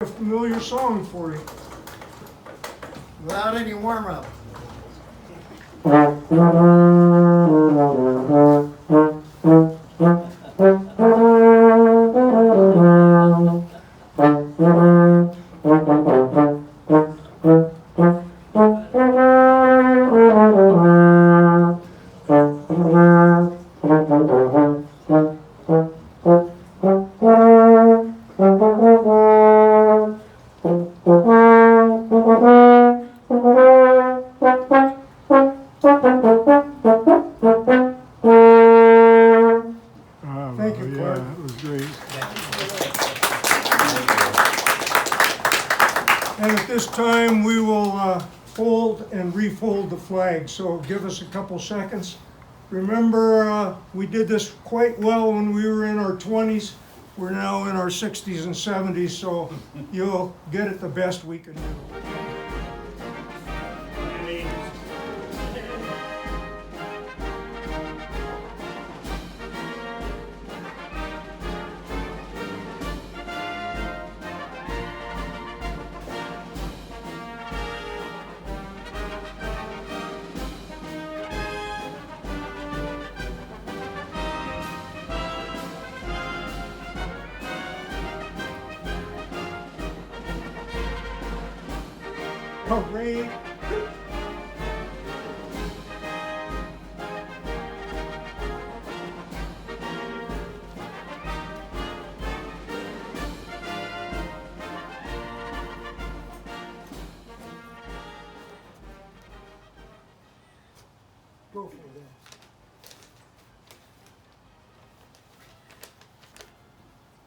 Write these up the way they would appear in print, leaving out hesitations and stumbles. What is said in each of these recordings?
a familiar song for you. Without any warm-up. Thank you, Clark. Yeah, it was great. And at this time, we will fold and refold the flag, so give us a couple seconds. Remember, we did this quite well when we were in our 20s. We're now in our 60s and 70s, so you'll get it the best we can do. Hooray! Go for that.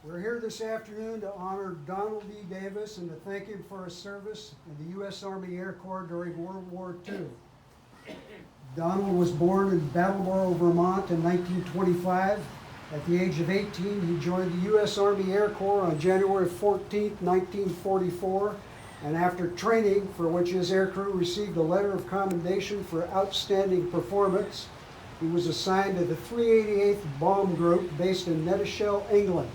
We're here this afternoon to honor Donald B. Davis and to thank him for his service in the U.S. Army Air Corps during World War II. Donald was born in Battleboro, Vermont in 1925. At the age of 18, he joined the U.S. Army Air Corps on January 14, 1944, and after training, for which his aircrew received a letter of commendation for outstanding performance, he was assigned to the 388th Bomb Group based in Nettishell, England.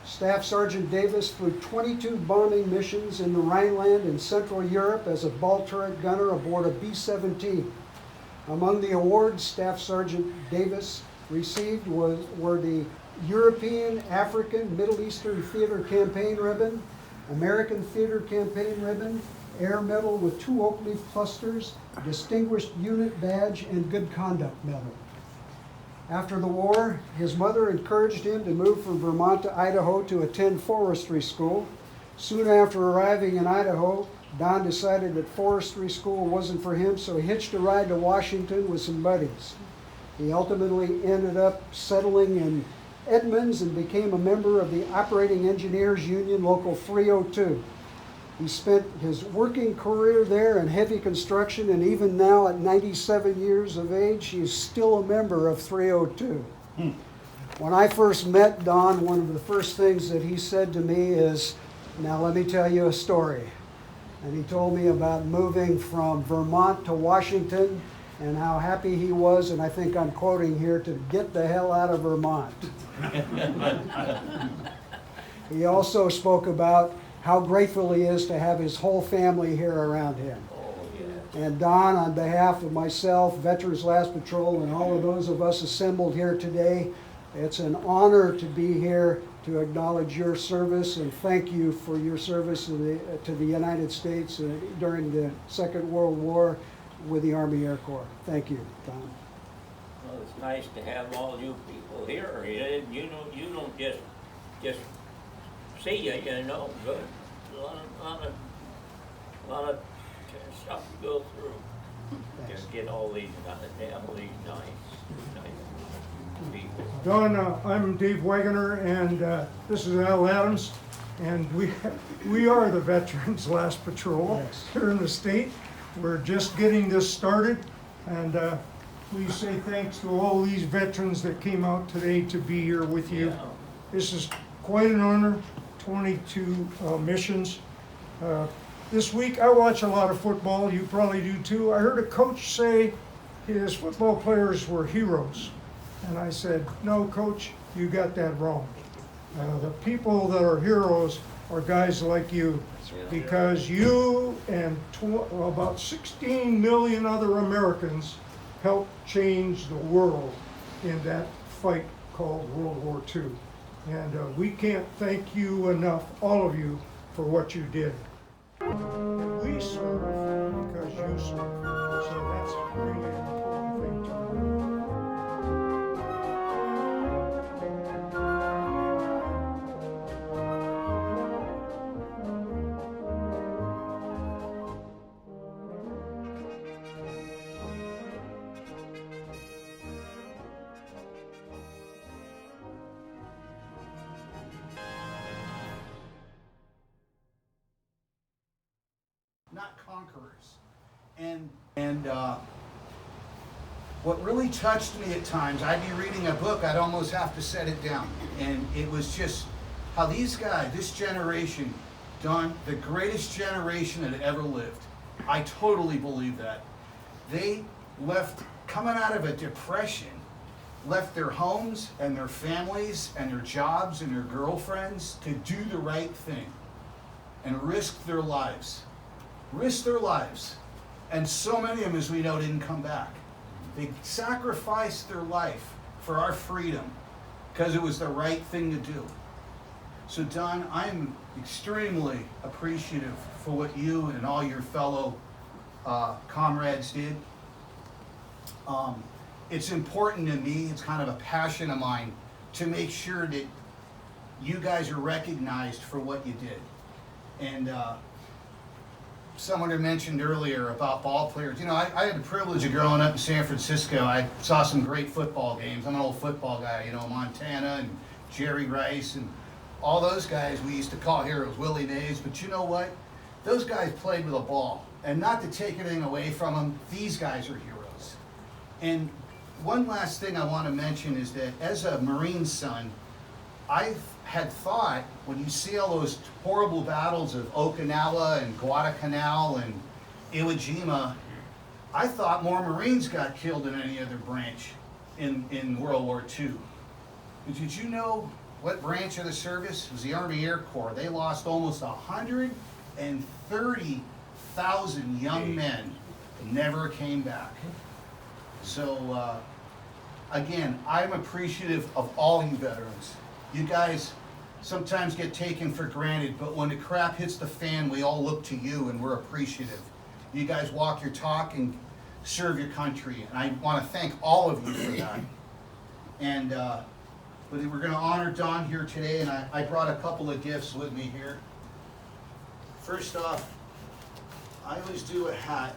Staff Sergeant Davis flew 22 bombing missions in the Rhineland and Central Europe as a ball turret gunner aboard a B-17. Among the awards Staff Sergeant Davis received were the European, African, Middle Eastern Theater Campaign Ribbon, American Theater Campaign Ribbon, Air Medal with 2 oak leaf clusters, Distinguished Unit Badge, and Good Conduct Medal. After the war, his mother encouraged him to move from Vermont to Idaho to attend forestry school. Soon after arriving in Idaho, Don decided that forestry school wasn't for him, so he hitched a ride to Washington with some buddies. He ultimately ended up settling in Edmonds and became a member of the Operating Engineers Union Local 302. He spent his working career there in heavy construction, and even now at 97 years of age, he is still a member of 302. When I first met Don, one of the first things that he said to me is, "Now let me tell you a story." And he told me about moving from Vermont to Washington and how happy he was, and I think I'm quoting here, to get the hell out of Vermont. He also spoke about how grateful he is to have his whole family here around him. And Don, on behalf of myself, Veterans Last Patrol, and all of those of us assembled here today, it's an honor to be here to acknowledge your service and thank you for your service to the United States during the Second World War with the Army Air Corps. Thank you, Don. Well, it's nice to have all you people here. You know, you don't just see you know, but a lot of stuff to go through. Thanks. Just get all these nice people. Don, I'm Dave Wagoner, and this is Al Adams, and we are the Veterans Last Patrol Yes. here in the state. We're just getting this started, and please say thanks to all these veterans that came out today to be here with you. Yeah. This is quite an honor, 22 missions. This week, I watch a lot of football, you probably do too. I heard a coach say his football players were heroes. And I said, no, coach, you got that wrong. The people that are heroes are guys like you. Because you and about 16 million other Americans helped change the world in that fight called World War II. And we can't thank you enough, all of you, for what you did. And we serve because you serve. So that's really an important thing to remember. Not conquerors. And what really touched me at times, I'd be reading a book, I'd almost have to set it down. And it was just how these guys, this generation, Don, the greatest generation that ever lived. I totally believe that. They left, coming out of a depression, left their homes and their families and their jobs and their girlfriends to do the right thing and risk their lives. Risked their lives. And so many of them, as we know, didn't come back. They sacrificed their life for our freedom because it was the right thing to do. So Don, I'm extremely appreciative for what you and all your fellow comrades did. It's important to me, it's kind of a passion of mine, to make sure that you guys are recognized for what you did. And someone had mentioned earlier about ball players. You know, I had the privilege of growing up in San Francisco. I saw some great football games. I'm an old football guy, you know, Montana and Jerry Rice and all those guys we used to call heroes, Willie Mays. But you know what? Those guys played with a ball. And not to take anything away from them, these guys are heroes. And one last thing I want to mention is that as a Marine son, I had thought, when you see all those horrible battles of Okinawa and Guadalcanal and Iwo Jima, I thought more Marines got killed than any other branch in World War II. But did you know what branch of the service? It was the Army Air Corps. They lost almost 130,000 young men and never came back. So, again, I'm appreciative of all you veterans. You guys sometimes get taken for granted, but when the crap hits the fan, we all look to you and we're appreciative. You guys walk your talk and serve your country, and I want to thank all of you for that. And but we're going to honor Don here today, and I brought a couple of gifts with me here. First off, I always do a hat.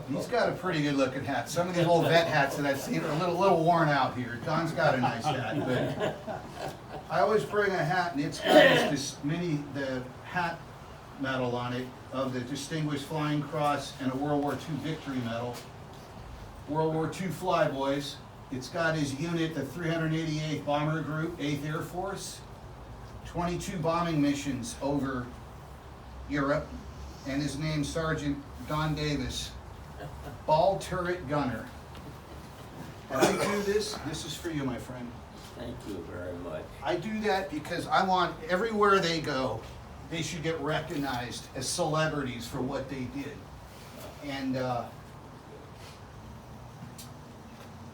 He's got a pretty good looking hat. Some of these old vet hats that I've seen are a little worn out here. Don's got a nice hat, but I always bring a hat, and it's got this the hat medal on it of the Distinguished Flying Cross and a World War II Victory Medal. World War II Flyboys. It's got his unit, the 388th Bomber Group, 8th Air Force, 22 bombing missions over Europe, and his name's Sergeant Don Davis. Ball turret gunner. And I do this is for you, my friend. Thank you very much. I do that because I want everywhere they go, they should get recognized as celebrities for what they did. And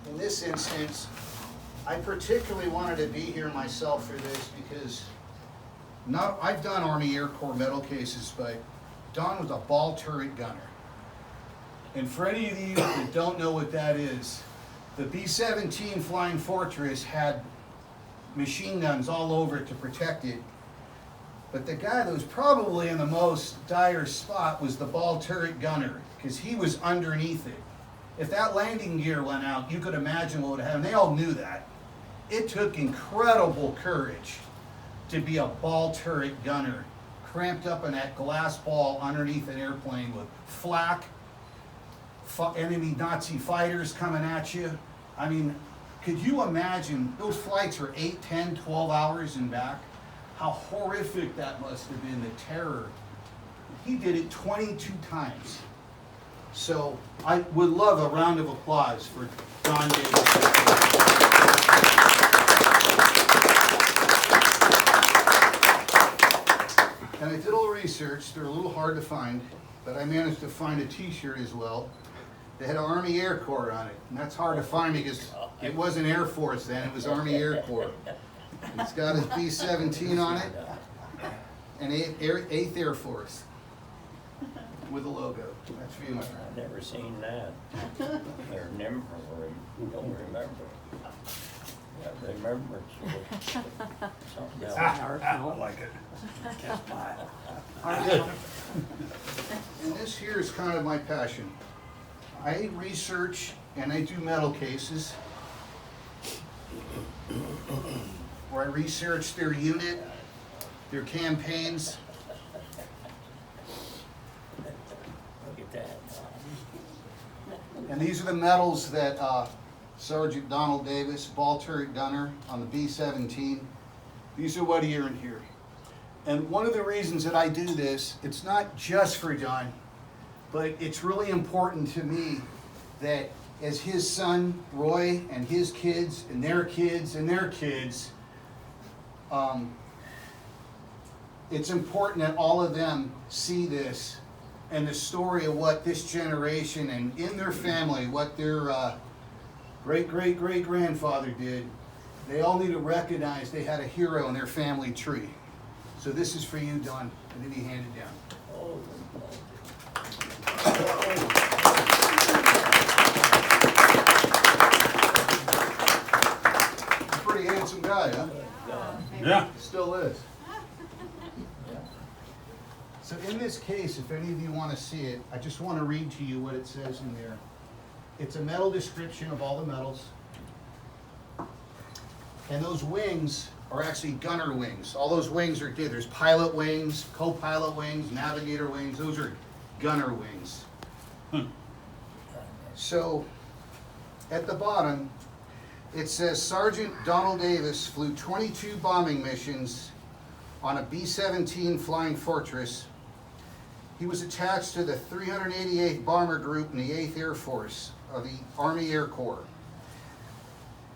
in this instance, I particularly wanted to be here myself for this because I've done Army Air Corps medal cases, but Don was a ball turret gunner. And for any of you that don't know what that is, the B-17 Flying Fortress had machine guns all over it to protect it. But the guy that was probably in the most dire spot was the ball turret gunner, because he was underneath it. If that landing gear went out, you could imagine what would happen. They all knew that. It took incredible courage to be a ball turret gunner, cramped up in that glass ball underneath an airplane with flak, enemy Nazi fighters coming at you. I mean, could you imagine, those flights were 8, 10, 12 hours and back? How horrific that must have been, the terror. He did it 22 times. So I would love a round of applause for Don Davis. And I did a little research. They're a little hard to find, but I managed to find a T-shirt as well. They had Army Air Corps on it, and that's hard to find because it wasn't Air Force then, it was Army Air Corps. It's got his B-17 on it, and 8th Air Force with a logo. That's for you, my friend. I've never seen that. Or never, don't remember. I remember something else. I like it. And this here is kind of my passion. I research and I do metal cases where I research their unit, their campaigns. Look at that. And these are the medals that Sergeant Donald Davis, ball turret gunner on the B-17. These are what he earned here. And one of the reasons that I do this, it's not just for John, but it's really important to me that as his son, Roy, and his kids, and their kids, and their kids, it's important that all of them see this and the story of what this generation and in their family, what their great-great-great-grandfather did. They all need to recognize they had a hero in their family tree. So this is for you, Don, and then he handed down. Oh, Pretty handsome guy, huh? God. Yeah. Still is. So in this case, if any of you want to see it, I just want to read to you what it says in there. It's a medal description of all the medals. And those wings are actually gunner wings. All those wings are, there's pilot wings, co-pilot wings, navigator wings. Those are gunner wings. So at the bottom, it says Sergeant Donald Davis flew 22 bombing missions on a B-17 Flying Fortress. He was attached to the 388th Bomber Group in the 8th Air Force of the Army Air Corps.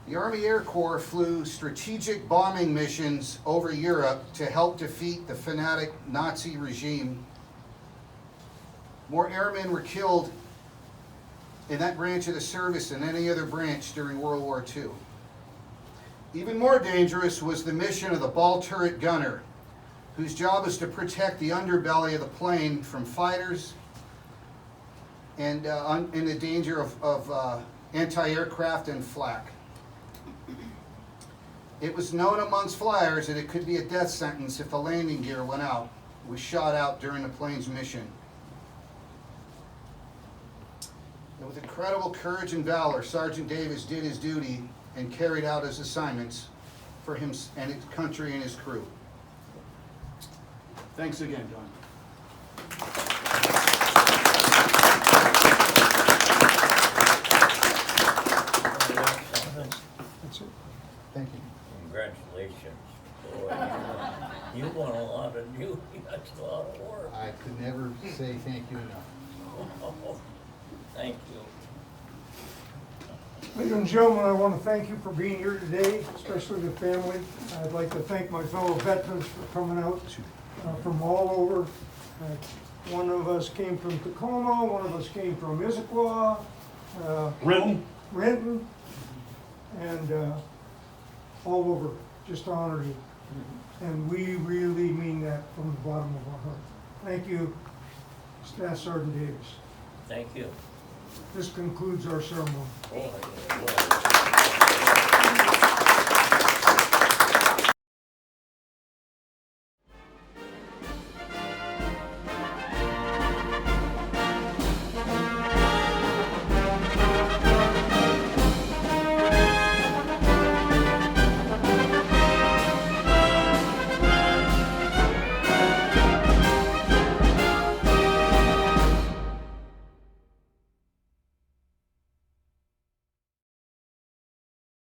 The Army Air Corps flew strategic bombing missions over Europe to help defeat the fanatic Nazi regime. More airmen were killed in that branch of the service than any other branch during World War II. Even more dangerous was the mission of the ball turret gunner, whose job is to protect the underbelly of the plane from fighters and in the danger of anti-aircraft and flak. It was known amongst flyers that it could be a death sentence if the landing gear went out, was shot out during the plane's mission. And with incredible courage and valor, Sergeant Davis did his duty and carried out his assignments for him and his country and his crew. Thanks again, Don. That's it. Thank you. Congratulations. Boy, you want a lot of duty, that's a lot of work. I could never say thank you enough. Thank you. Ladies and gentlemen, I want to thank you for being here today, especially the family. I'd like to thank my fellow veterans for coming out from all over. One of us came from Tacoma, one of us came from Issaquah, Renton, and all over, just to honor you. And we really mean that from the bottom of our heart. Thank you, Staff Sergeant Davis. Thank you. This concludes our ceremony. Boy, boy.